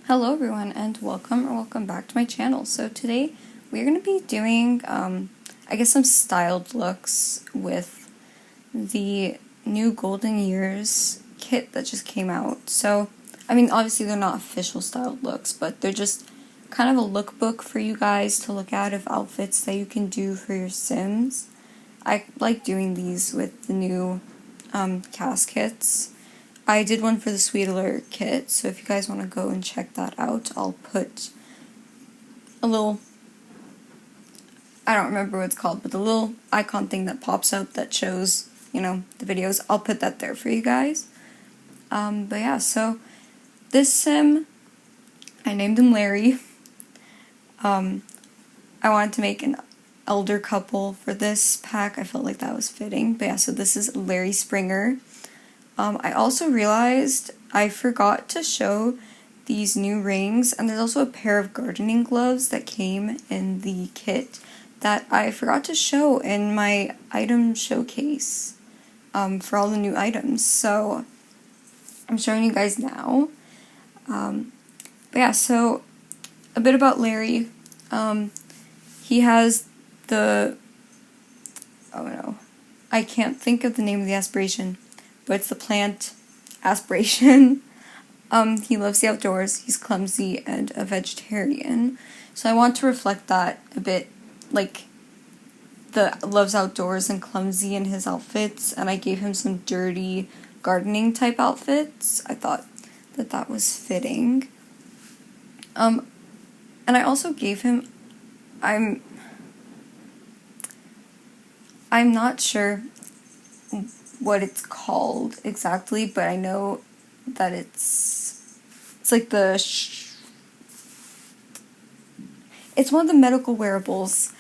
Hello everyone and welcome back to my channel. So today we're going to be doing I guess some styled looks with the new Golden Years kit that just came out. So I mean obviously they're not official styled looks, but they're just kind of a lookbook for you guys to look at of outfits that you can do for your Sims. I like doing these with the new cast kits. I did one for the Sweet Alert kit, so if you guys want to go and check that out, I'll put a little, I don't remember what it's called, but the little icon thing that pops up that shows, you know, the videos, I'll put that there for you guys. But yeah, so this Sim, I named him Larry. I wanted to make an elder couple for this pack. I felt like that was fitting. But yeah, so this is Larry Springer. I also realized I forgot to show these new rings, and there's also a pair of gardening gloves that came in the kit that I forgot to show in my item showcase for all the new items. So I'm showing you guys now. But yeah, so a bit about Larry. He has the, oh no, I can't think of the name of the aspiration, but it's the plant aspiration. He loves the outdoors, he's clumsy, and a vegetarian. So I want to reflect that a bit, like the loves outdoors and clumsy in his outfits, and I gave him some dirty gardening type outfits. I thought that that was fitting. And I also gave him, I'm not sure what it's called exactly, but I know that it's like the it's one of the medical wearables.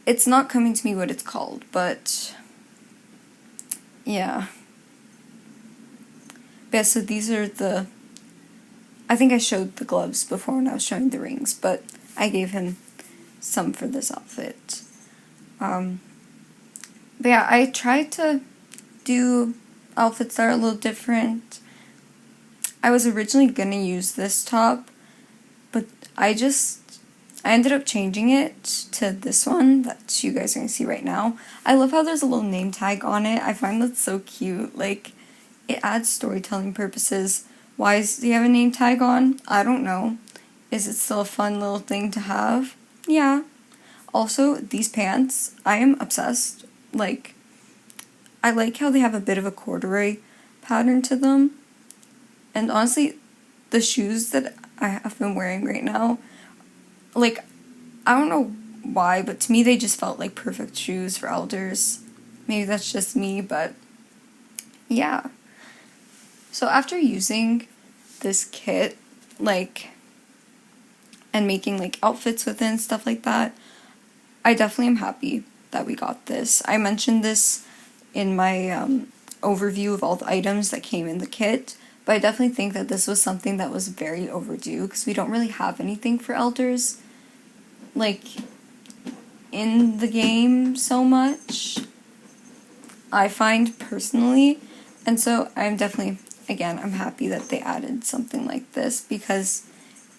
It's not coming to me what it's called, but yeah. But yeah, so these are the, I think I showed the gloves before when I was showing the rings, but I gave him some for this outfit. But yeah, I tried to do outfits that are a little different. I was originally gonna use this top, but I ended up changing it to this one that you guys are gonna see right now. I love how there's a little name tag on it. I find that so cute. Like, it adds storytelling purposes. Why does he have a name tag on? I don't know. Is it still a fun little thing to have? Yeah. Also, these pants, I am obsessed. Like, I like how they have a bit of a corduroy pattern to them. And honestly, the shoes that I have been wearing right now, like, I don't know why, but to me they just felt like perfect shoes for elders. Maybe that's just me, but yeah. So after using this kit, like, and making like outfits with it and stuff like that, I definitely am happy that we got this. I mentioned this in my overview of all the items that came in the kit, but I definitely think that this was something that was very overdue because we don't really have anything for elders, like, in the game so much, I find personally, and so I'm definitely, again, I'm happy that they added something like this because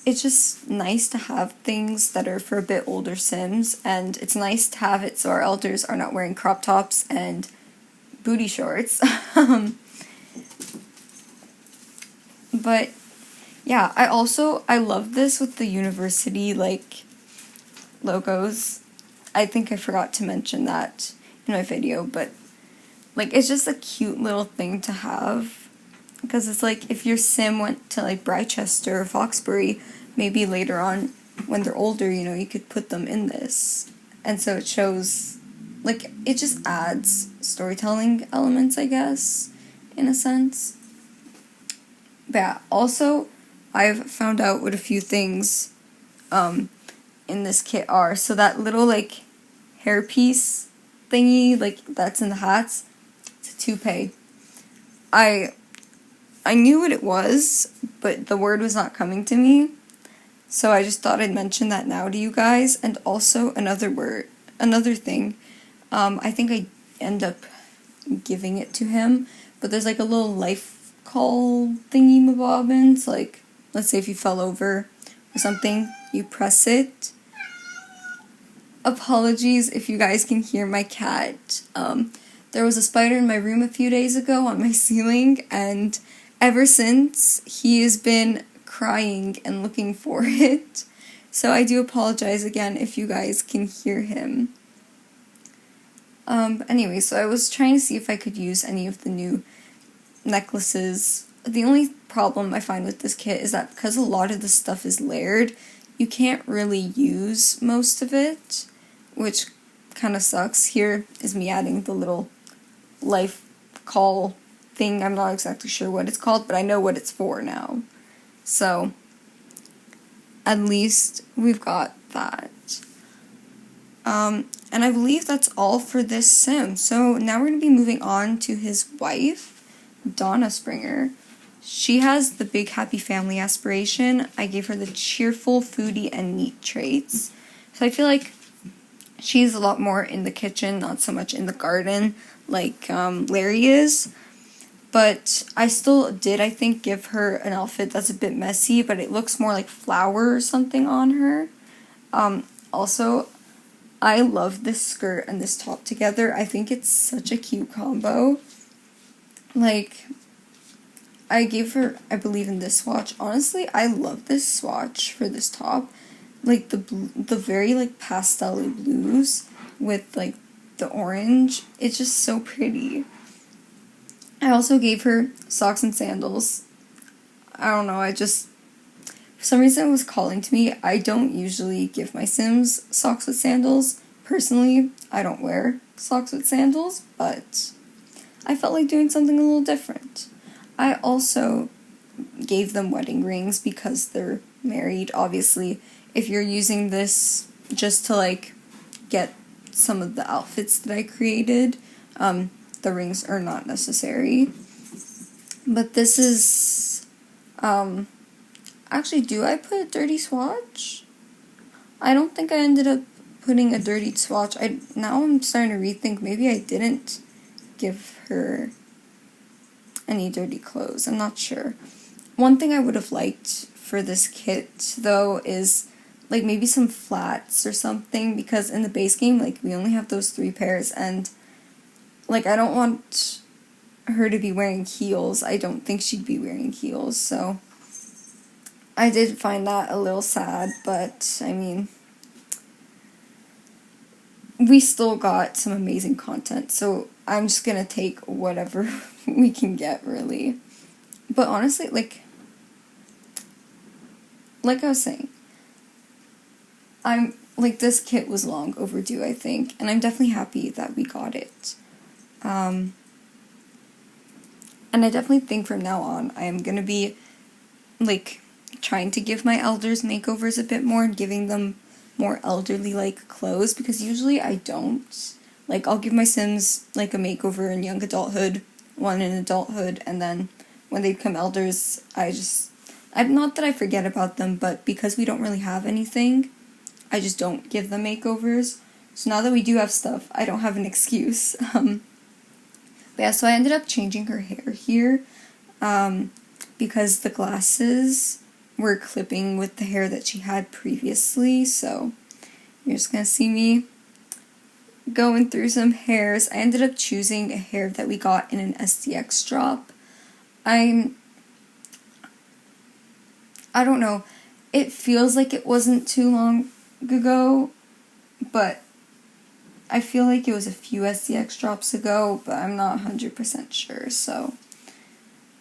it's just nice to have things that are for a bit older Sims, and it's nice to have it so our elders are not wearing crop tops and booty shorts. But yeah, I love this with the university like logos. I think I forgot to mention that in my video, but like it's just a cute little thing to have because it's like if your Sim went to like Brychester or Foxbury, maybe later on when they're older, you know, you could put them in this. And so it shows, like, it just adds storytelling elements, I guess, in a sense. But yeah, also, I've found out what a few things in this kit are. So that little, like, hairpiece thingy, like, that's in the hats, it's a toupee. I knew what it was, but the word was not coming to me. So I just thought I'd mention that now to you guys. And also another thing, I think I end up giving it to him, but there's like a little life call thingy-mabobbins, like let's say if you fell over or something, you press it. Apologies if you guys can hear my cat. There was a spider in my room a few days ago on my ceiling, and ever since, he has been crying and looking for it. So I do apologize again if you guys can hear him. Anyway, so I was trying to see if I could use any of the new necklaces. The only problem I find with this kit is that because a lot of the stuff is layered, you can't really use most of it, which kind of sucks. Here is me adding the little life call thing. I'm not exactly sure what it's called, but I know what it's for now. So, at least we've got that. And I believe that's all for this sim. So now we're going to be moving on to his wife, Donna Springer. She has the big happy family aspiration. I gave her the cheerful, foodie, and neat traits. So I feel like she's a lot more in the kitchen, not so much in the garden like Larry is. But I still did, I think, give her an outfit that's a bit messy, but it looks more like flower or something on her. Also, I love this skirt and this top together. I think it's such a cute combo. Like, I gave her, I believe, in this swatch. Honestly, I love this swatch for this top. Like, the very, like, pastel-y blues with, like, the orange. It's just so pretty. I also gave her socks and sandals. I don't know, for some reason it was calling to me. I don't usually give my Sims socks with sandals. Personally, I don't wear socks with sandals, but I felt like doing something a little different. I also gave them wedding rings because they're married. Obviously, if you're using this just to, like, get some of the outfits that I created, the rings are not necessary. But this is, actually, do I put a dirty swatch? I don't think I ended up putting a dirty swatch. Now I'm starting to rethink, maybe I didn't give her any dirty clothes. I'm not sure. One thing I would have liked for this kit, though, is, like, maybe some flats or something, because in the base game, like, we only have those 3 pairs, and, like, I don't want her to be wearing heels. I don't think she'd be wearing heels, so I did find that a little sad, but, I mean, we still got some amazing content, so I'm just gonna take whatever we can get, really. But honestly, like I was saying, this kit was long overdue, I think, and I'm definitely happy that we got it. And I definitely think from now on, I am gonna be, like, trying to give my elders makeovers a bit more and giving them more elderly-like clothes, because usually I don't. Like, I'll give my Sims, like, a makeover in young adulthood, one in adulthood, and then when they become elders, not that I forget about them, but because we don't really have anything, I just don't give them makeovers. So now that we do have stuff, I don't have an excuse. But yeah, so I ended up changing her hair here, because the glasses were clipping with the hair that she had previously, so you're just gonna see me going through some hairs. I ended up choosing a hair that we got in an SDX drop. I don't know, it feels like it wasn't too long ago, but I feel like it was a few SDX drops ago, but I'm not 100% sure, so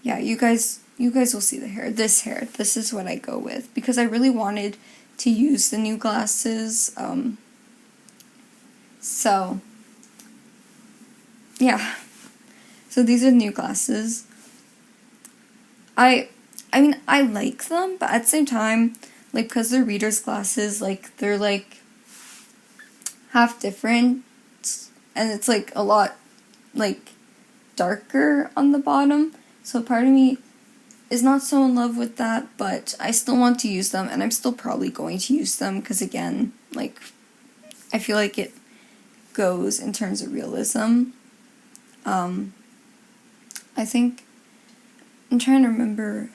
yeah, you guys will see the hair. This is what I go with, because I really wanted to use the new glasses, so yeah, so these are the new glasses. I mean, I like them, but at the same time, like, because they're reader's glasses, like, they're, like, half different, and it's, like, a lot, like, darker on the bottom, so part of me is not so in love with that, but I still want to use them, and I'm still probably going to use them, because, again, like, I feel like it goes in terms of realism. I think, I'm trying to remember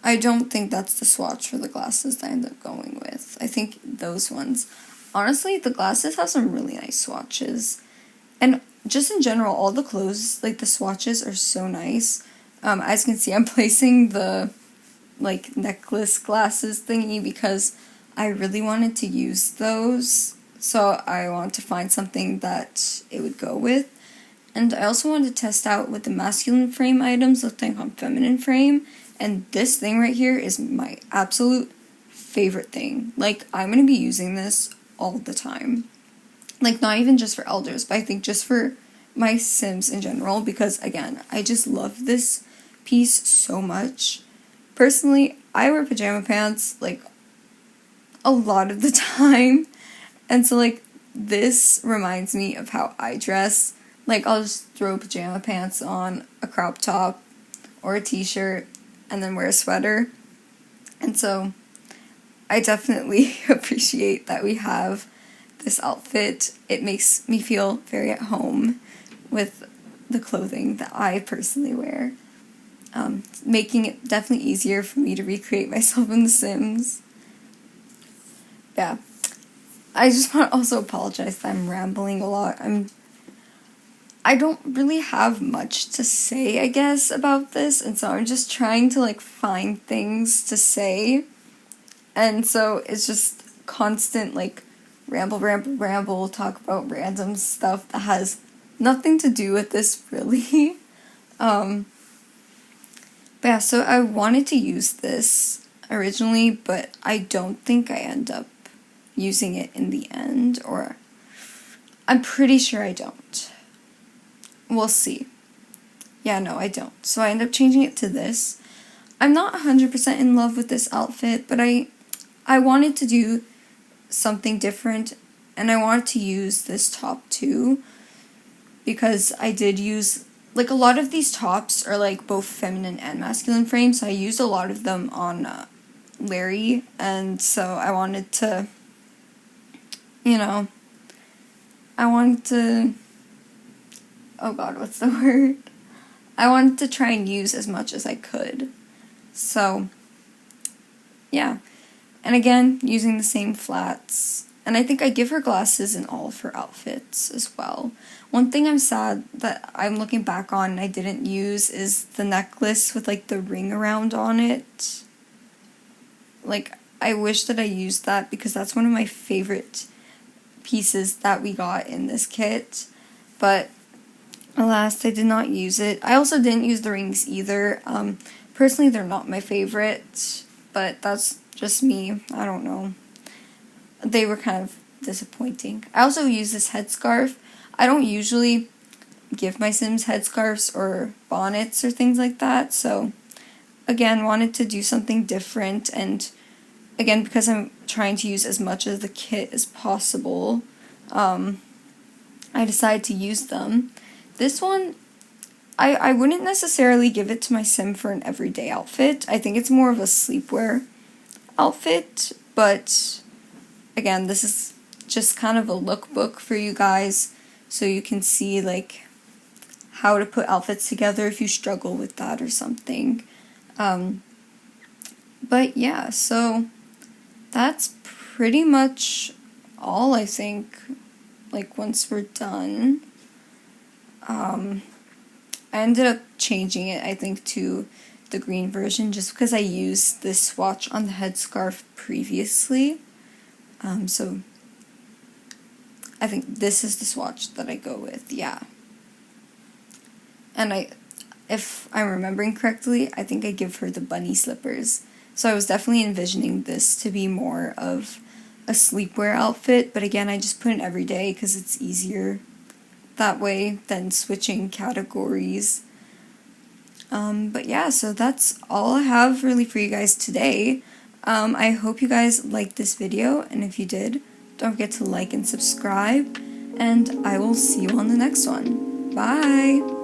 I don't think that's the swatch for the glasses that I end up going with. I think those ones. Honestly, the glasses have some really nice swatches. And just in general, all the clothes, like the swatches are so nice. As you can see, I'm placing the like necklace glasses thingy because I really wanted to use those. So I wanted to find something that it would go with. And I also wanted to test out what the masculine frame items look like on feminine frame. And this thing right here is my absolute favorite thing. Like, I'm going to be using this all the time. Like, not even just for elders, but I think just for my Sims in general. Because, again, I just love this piece so much. Personally, I wear pajama pants, like, a lot of the time. And so, like, this reminds me of how I dress. Like, I'll just throw pajama pants on, a crop top, or a t-shirt, and then wear a sweater. And so, I definitely appreciate that we have this outfit. It makes me feel very at home with the clothing that I personally wear. Making it definitely easier for me to recreate myself in The Sims. Yeah. I just want to also apologize that I'm rambling a lot. I don't really have much to say, I guess, about this, and so I'm just trying to, like, find things to say, and so it's just constant, like, ramble, talk about random stuff that has nothing to do with this, really. But yeah, so I wanted to use this originally, but I don't think I end up using it in the end, or I'm pretty sure I don't. We'll see. Yeah, no, I don't. So I end up changing it to this. I'm not 100% in love with this outfit, but I wanted to do something different, and I wanted to use this top too, because I did use, like, a lot of these tops are, like, both feminine and masculine frames, so I used a lot of them on Larry, and so I wanted to, oh god, what's the word? I wanted to try and use as much as I could. So, yeah. And again, using the same flats. And I think I give her glasses in all of her outfits as well. One thing I'm sad that I'm looking back on and I didn't use is the necklace with, like, the ring around on it. Like, I wish that I used that because that's one of my favorite pieces that we got in this kit. But alas, I did not use it. I also didn't use the rings either. Personally, they're not my favorite, but that's just me. I don't know. They were kind of disappointing. I also use this headscarf. I don't usually give my Sims headscarves or bonnets or things like that, so again, wanted to do something different, and again, because I'm trying to use as much of the kit as possible, I decided to use them. This one, I wouldn't necessarily give it to my Sim for an everyday outfit. I think it's more of a sleepwear outfit, but again, this is just kind of a lookbook for you guys, so you can see, like, how to put outfits together if you struggle with that or something. But yeah, so that's pretty much all, I think, like, once we're done. I ended up changing it, I think, to the green version just because I used this swatch on the headscarf previously. So I think this is the swatch that I go with, yeah. And if I'm remembering correctly, I think I give her the bunny slippers. So I was definitely envisioning this to be more of a sleepwear outfit, but again, I just put it every day because it's easier that way than switching categories. But yeah, so that's all I have really for you guys today. I hope you guys liked this video, and if you did, don't forget to like and subscribe, and I will see you on the next one. Bye!